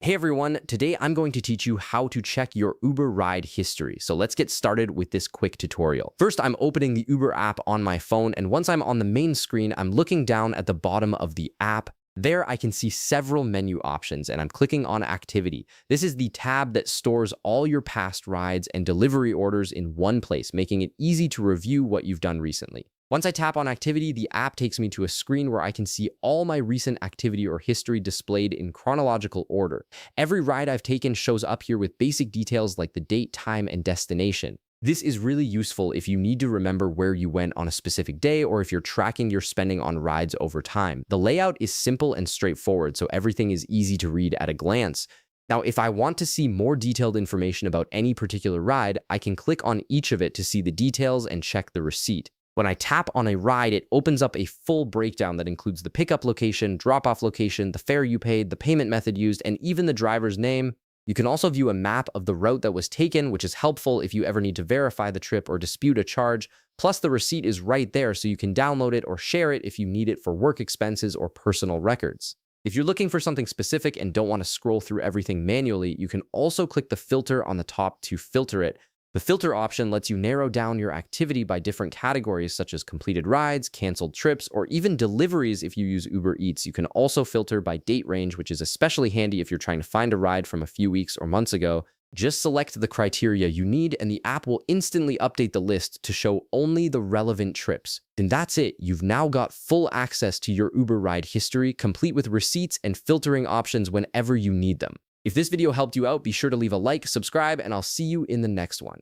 Hey everyone, today I'm going to teach you how to check your Uber ride history. So let's get started with this quick tutorial. First, I'm opening the Uber app on my phone, and once I'm on the main screen, I'm looking down at the bottom of the app. There I can see several menu options, and I'm clicking on Activity. This is the tab that stores all your past rides and delivery orders in one place, making it easy to review what you've done recently. Once I tap on Activity, the app takes me to a screen where I can see all my recent activity or history displayed in chronological order. Every ride I've taken shows up here with basic details like the date, time, and destination. This is really useful if you need to remember where you went on a specific day or if you're tracking your spending on rides over time. The layout is simple and straightforward, so everything is easy to read at a glance. Now, if I want to see more detailed information about any particular ride, I can click on each of it to see the details and check the receipt. When I tap on a ride, it opens up a full breakdown that includes the pickup location, drop-off location, the fare you paid, the payment method used, and even the driver's name. You can also view a map of the route that was taken, which is helpful if you ever need to verify the trip or dispute a charge. Plus, the receipt is right there, so you can download it or share it if you need it for work expenses or personal records. If you're looking for something specific and don't want to scroll through everything manually, you can also click the filter on the top to filter it. The filter option lets you narrow down your activity by different categories such as completed rides, canceled trips, or even deliveries if you use Uber Eats. You can also filter by date range, which is especially handy if you're trying to find a ride from a few weeks or months ago. Just select the criteria you need and the app will instantly update the list to show only the relevant trips. Then that's it. You've now got full access to your Uber ride history, complete with receipts and filtering options whenever you need them. If this video helped you out, be sure to leave a like, subscribe, and I'll see you in the next one.